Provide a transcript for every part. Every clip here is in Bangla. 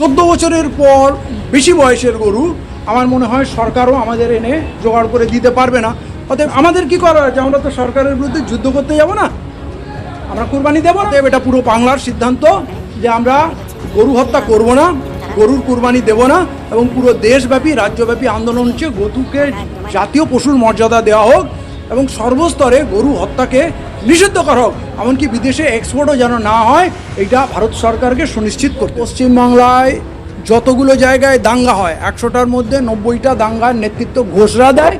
14 বছরের পর বেশি বয়সের গরু আমার মনে হয় সরকারও আমাদের এনে জোগাড় করে দিতে পারবে না। অতএব আমাদের কি করা আছে? আমরা তো সরকারের বিরুদ্ধে যুদ্ধ করতে যাব না, আমরা কুরবানি দেব না। এটা পুরো বাংলার সিদ্ধান্ত যে আমরা গরু হত্যা করব না, গরুর কুরবানি দেব না, এবং পুরো দেশব্যাপী রাজ্যব্যাপী আন্দোলন হচ্ছে গরুকে জাতীয় পশুর মর্যাদা দেওয়া হোক এবং সর্বস্তরে গরু হত্যাকে নিষিদ্ধ করা হোক, এমনকি বিদেশে এক্সপোর্টও যেন না হয়, এটা ভারত সরকারকে সুনিশ্চিত করতে। পশ্চিমবাংলায় যতগুলো জায়গায় দাঙ্গা হয় 100টার মধ্যে 90টা দাঙ্গার নেতৃত্ব ঘোষরা দেয়।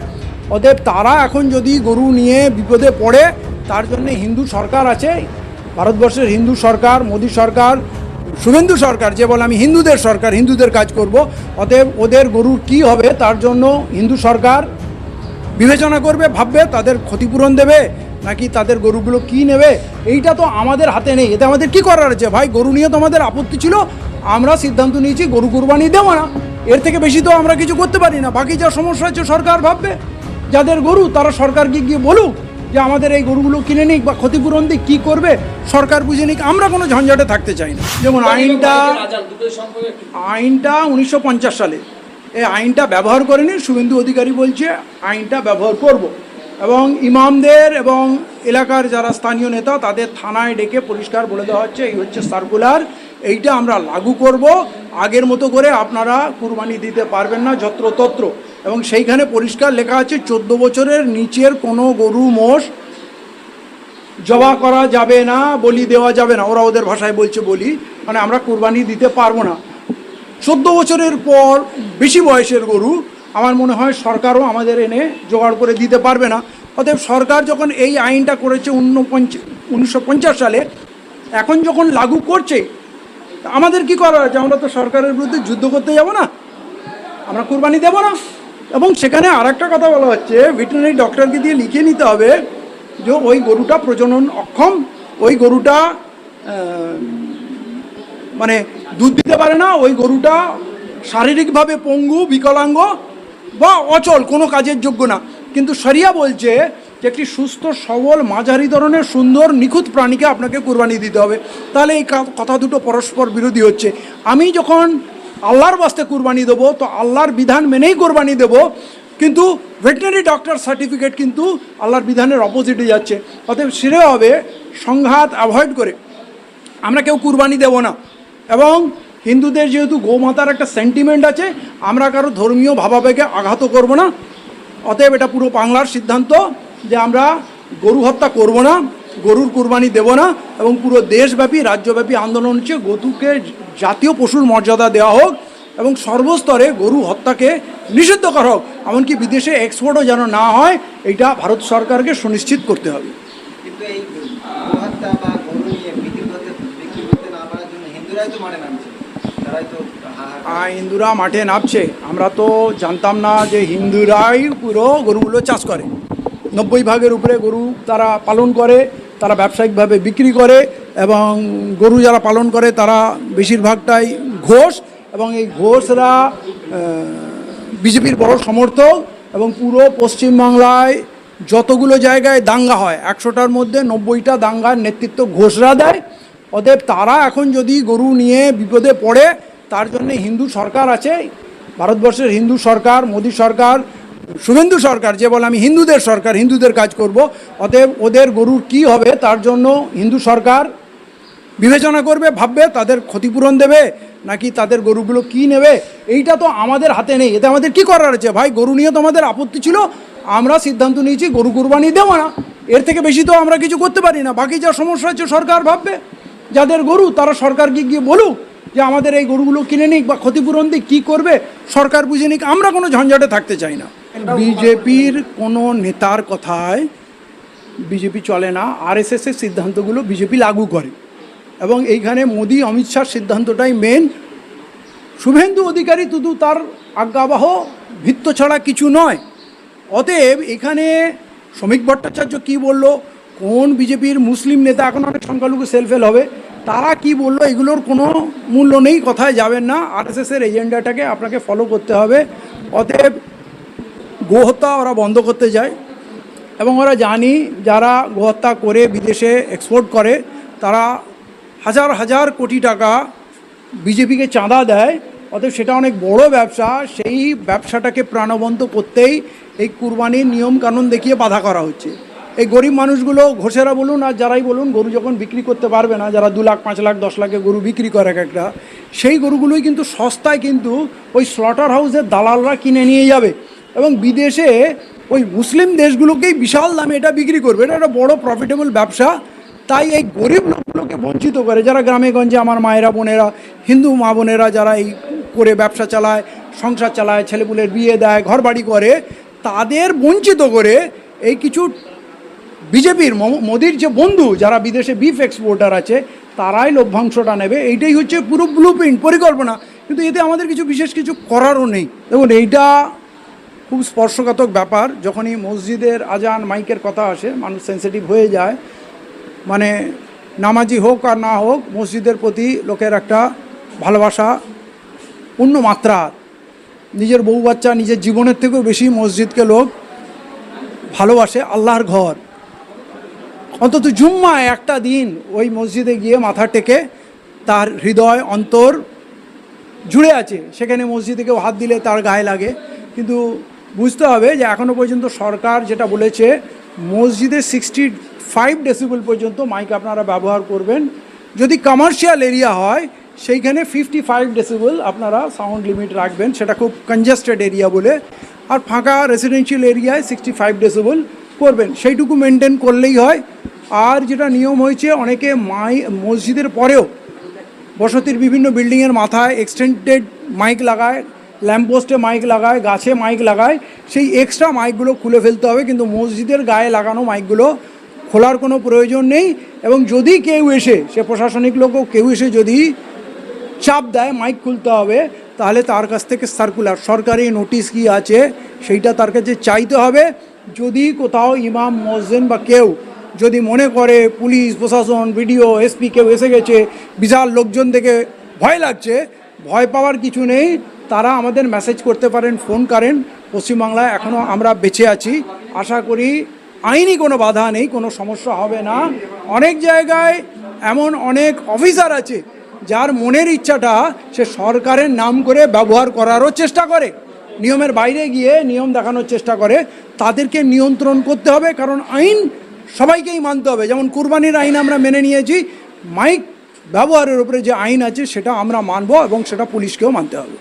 অতএব তারা এখন যদি গরু নিয়ে বিপদে পড়ে, তার জন্য হিন্দু সরকার আছে, ভারতবর্ষের হিন্দু সরকার, মোদী সরকার, শুভেন্দু সরকার, যে বলে আমি হিন্দুদের সরকার, হিন্দুদের কাজ করব। অতএব ওদের গরুর কি হবে তার জন্য হিন্দু সরকার বিবেচনা করবে, ভাববে তাদের ক্ষতিপূরণ দেবে নাকি তাদের গরুগুলো কি নেবে। এইটা তো আমাদের হাতে নেই, এতে আমাদের কি করার আছে? ভাই, গরু নিয়ে তো আমাদের আপত্তি ছিল, আমরা সিদ্ধান্ত নিয়েছি গরু কুরবানি দেবো না, এর থেকে বেশি তো আমরা কিছু করতে পারি না। বাকি যা সমস্যা হচ্ছে সরকার ভাববে, যাদের গরু তারা সরকারকে গিয়ে বলুক যে আমাদের এই গরুগুলো কিনে নিক বা ক্ষতিপূরণ দিক, কী করবে সরকার বুঝে নিক, আমরা কোনো ঝঞ্ঝাটে থাকতে চাই না। যেমন আইনটা 1950 সালে, এই আইনটা ব্যবহার করেনি, শুভেন্দু অধিকারী বলছে আইনটা ব্যবহার করব, এবং ইমামদের এবং এলাকার যারা স্থানীয় নেতা তাদের থানায় ডেকে পরিষ্কার বলে দেওয়া হচ্ছে এই হচ্ছে সার্কুলার, এইটা আমরা লাগু করব, আগের মতো করে আপনারা কুরবানি দিতে পারবেন না যত্রতত্র। এবং সেইখানে পরিষ্কার লেখা আছে 14 বছরের নিচের কোনো গরু মোষ জবা করা যাবে না, বলি দেওয়া যাবে না, ওরা ওদের ভাষায় বলছে বলি, মানে আমরা কুরবানি দিতে পারবো না। 14 বছরের পর বেশি বয়সের গরু আমার মনে হয় সরকারও আমাদের এনে জোগাড় করে দিতে পারবে না। অতএব সরকার যখন এই আইনটা করেছে 1950 সালে, এখন যখন লাগু করছে, আমাদের কি করার আছে? আমরা তো সরকারের বিরুদ্ধে যুদ্ধ করতে যাব না, আমরা কুরবানি দেব না। এবং সেখানে আর একটা কথা বলা হচ্ছে, ভেটেরিনারি ডক্টরকে দিয়ে লিখে নিতে হবে যে ওই গরুটা প্রজনন অক্ষম, ওই গরুটা মানে দুধ দিতে পারে না, ওই গরুটা শারীরিকভাবে পঙ্গু, বিকলাঙ্গ বা অচল, কোনো কাজের যোগ্য না। কিন্তু শরিয়া বলছে যে একটি সুস্থ সবল মাঝারি ধরনের সুন্দর নিখুঁত প্রাণীকে আপনাকে কুরবানি দিতে হবে। তাহলে এই কথা দুটো পরস্পর বিরোধী হচ্ছে। আমি যখন আল্লাহর বাস্তে কুরবানি দেবো তো আল্লাহর বিধান মেনেই কুরবানি দেবো, কিন্তু ভেটেরিনারি ডক্টর সার্টিফিকেট কিন্তু আল্লাহর বিধানের অপোজিটে যাচ্ছে। অতএব শ্রেয় হবে সংঘাত অ্যাভয়েড করে আমরা কেউ কুরবানি দেব না। এবং হিন্দুদের যেহেতু গোমাতার একটা সেন্টিমেন্ট আছে, আমরা কারো ধর্মীয় ভাবাবেগে আঘাত করব না। অতএব এটা পুরো বাংলার সিদ্ধান্ত যে আমরা গরু হত্যা করব না, গরুর কুরবানি দেব না, এবং পুরো দেশব্যাপী রাজ্যব্যাপী আন্দোলন হচ্ছে গরুকে জাতীয় পশুর মর্যাদা দেওয়া হোক এবং সর্বস্তরে গরু হত্যাকে নিষিদ্ধ করা হোক, এমনকি বিদেশে এক্সপোর্টও যেন না হয়, এটা ভারত সরকারকে সুনিশ্চিত করতে হবে। কিন্তু এই গরু হত্যা বা গরু নিয়ে বিক্রি করতে না পারার জন্য হিন্দুরাই তো মাঠে নামছে, তারাই তো হিন্দুরা মাঠে নামছে। আমরা তো জানতাম না যে হিন্দুরাই পুরো গরুগুলো চাষ করে, 90 ভাগের উপরে গরু তারা পালন করে, তারা ব্যবসায়িকভাবে বিক্রি করে, এবং গরু যারা পালন করে তারা বেশিরভাগটাই ঘোষ, এবং এই ঘোষরা বিজেপির বড় সমর্থক। এবং পুরো পশ্চিমবাংলায় যতগুলো জায়গায় দাঙ্গা হয় 100টার মধ্যে 90টা দাঙ্গার নেতৃত্ব ঘোষরা দেয়। অতএব তারা এখন যদি গরু নিয়ে বিপদে পড়ে, তার জন্য হিন্দু সরকার আছে, ভারতবর্ষের হিন্দু সরকার, মোদী সরকার, শুভেন্দু সরকার, যে বলে আমি হিন্দুদের সরকার, হিন্দুদের কাজ করব। অতএব ওদের গরুর কি হবে তার জন্য হিন্দু সরকার বিবেচনা করবে, ভাববে তাদের ক্ষতিপূরণ দেবে নাকি তাদের গরুগুলো কি নেবে। এইটা তো আমাদের হাতে নেই, এতে আমাদের কি করার আছে? ভাই, গরু নিয়ে তো আমাদের আপত্তি ছিল, আমরা সিদ্ধান্ত নিয়েছি গরু কুরবানি দেবো না, এর থেকে বেশি তো আমরা কিছু করতে পারি না। বাকি যা সমস্যা হচ্ছে সরকার ভাববে, যাদের গরু তারা সরকারকে গিয়ে বলুক যে আমাদের এই গরুগুলো কিনে নিক বা ক্ষতিপূরণ দিক, কী করবে সরকার বুঝে নিক, আমরা কোনো ঝঞ্ঝাটে থাকতে চাই না। বিজেপির কোনো নেতার কথায় বিজেপি চলে না, আরএসএসের সিদ্ধান্তগুলো বিজেপি লাগু করে, এবং এইখানে মোদি অমিত শাহর সিদ্ধান্তটাই মেন। শুভেন্দু অধিকারী শুধু তার আজ্ঞাবহ ভিত্ত ছাড়া কিছু নয়। অতএব এখানে শ্রমিক ভট্টাচার্য কি বলল, কোন বিজেপির মুসলিম নেতা, এখন অনেক সংখ্যালঘু সেলফেল হবে, তারা কি বললো, এগুলোর কোনো মূল্য নেই, কথায় যাবেন না। আরএসএসের এজেন্ডাটাকে আপনাকে ফলো করতে হবে। অতএব গোহত্যা ওরা বন্ধ করতে যায়, এবং ওরা জানি যারা গোহত্যা করে বিদেশে এক্সপোর্ট করে তারা হাজার হাজার কোটি টাকা বিজেপিকে চাঁদা দেয়, অতএব সেটা অনেক বড় ব্যবসা। সেই ব্যবসাটাকে প্রাণবন্ত করতেই এই কুরবানির নিয়ম কানুন দেখিয়ে বাধা করা হচ্ছে। এই গরিব মানুষগুলো, ঘোষেরা বলুন আর যারাই বলুন, গরু যখন বিক্রি করতে পারবে না, যারা 2 লাখ 5 লাখ 10 লাখে গরু বিক্রি করে এক একটা, সেই গরুগুলোই কিন্তু সস্তায় কিন্তু ওই স্লটার হাউসের দালালরা কিনে নিয়ে যাবে এবং বিদেশে ওই মুসলিম দেশগুলোকেই বিশাল দামে এটা বিক্রি করবে। এটা একটা বড় প্রফিটেবল ব্যবসা। তাই এই গরিব লোকগুলোকে বঞ্চিত করে, যারা গ্রামে গঞ্জে আমার মায়েরা বোনেরা, হিন্দু মা বোনেরা যারা এই করে ব্যবসা চালায়, সংসার চালায়, ছেলেপুলের বিয়ে দেয়, ঘর বাড়ি করে, তাদের বঞ্চিত করে এই কিছু বিজেপির মোদির যে বন্ধু যারা বিদেশে বিফ এক্সপোর্টার আছে, তারাই লভ্যাংশটা নেবে। এইটাই হচ্ছে পুরো ব্লুপ্রিন্ট, পরিকল্পনা। কিন্তু এতে আমাদের কিছু বিশেষ কিছু করারও নেই। দেখুন, এইটা খুব স্পর্শকাতক ব্যাপার। যখনই মসজিদের আজান মাইকের কথা আসে, মানুষ সেন্সিটিভ হয়ে যায়। মানে নামাজি হোক আর না হোক, মসজিদের প্রতি লোকের একটা ভালোবাসা অন্য মাত্রা। নিজের বউ বাচ্চা, নিজের জীবনের থেকেও বেশি মসজিদকে লোক ভালোবাসে, আল্লাহর ঘর। অন্তত জুম্মায় একটা দিন ওই মসজিদে গিয়ে মাথা টেকে তার হৃদয় অন্তর জুড়ে আছে, সেখানে মসজিদে কেউ হাত দিলে তার গায়ে লাগে। কিন্তু বুঝতে হবে যে এখনও পর্যন্ত সরকার যেটা বলেছে, মসজিদে 65 ডেসিবেল পর্যন্ত মাইক আপনারা ব্যবহার করবেন। যদি কমার্শিয়াল এরিয়া হয় সেইখানে 55 ডেসিবেল আপনারা সাউন্ড লিমিট রাখবেন, সেটা খুব কনজেস্টেড এরিয়া বলে। আর ফাঁকা রেসিডেন্সিয়াল এরিয়ায় 65 ডেসিবেল করবেন, সেইটুকু মেনটেন করলেই হয়। আর যেটা নিয়ম হয়েছে, অনেকে মসজিদের পরেও বসতির বিভিন্ন বিল্ডিংয়ের মাথায় এক্সটেন্ডেড মাইক লাগায়, ল্যাম্পপোস্টে মাইক লাগায়, গাছে মাইক লাগায়। সেই এক্সট্রা মাইকগুলো খুলে ফেলতে হবে, কিন্তু মসজিদের গায়ে লাগানো মাইকগুলো খোলার কোনো প্রয়োজন নেই। এবং যদি কেউ এসে, সে প্রশাসনিক লোকও কেউ এসে যদি চাপ দেয় মাইক খুলতে হবে, তাহলে তার কাছ থেকে সার্কুলার সরকারি নোটিশ কি আছে সেইটা তার কাছে চাইতে হবে। যদি কোথাও ইমাম, মুয়াজ্জিন বা কেউ যদি মনে করে পুলিশ প্রশাসন, বিডিও, এসপি কেউ এসে গেছে, বিশাল লোকজন থেকে ভয় লাগছে, ভয় পাওয়ার কিছু নেই। তারা আমাদের মেসেজ করতে পারেন, ফোন করেন। পশ্চিমবাংলায় এখনও আমরা বেঁচে আছি, আশা করি আইনি কোনো বাধা নেই, কোনো সমস্যা হবে না। অনেক জায়গায় এমন অনেক অফিসার আছে যার মনের ইচ্ছাটা সে সরকারের নাম করে ব্যবহার করারও চেষ্টা করে, নিয়মের বাইরে গিয়ে নিয়ম দেখানোর চেষ্টা করে। তাদেরকে নিয়ন্ত্রণ করতে হবে, কারণ আইন সবাইকেই মানতে হবে। যেমন কুরবানির আইন আমরা মেনে নিয়েছি, মাইক ব্যবহারের উপরে যে আইন আছে সেটা আমরা মানব এবং সেটা পুলিশকেও মানতে হবে।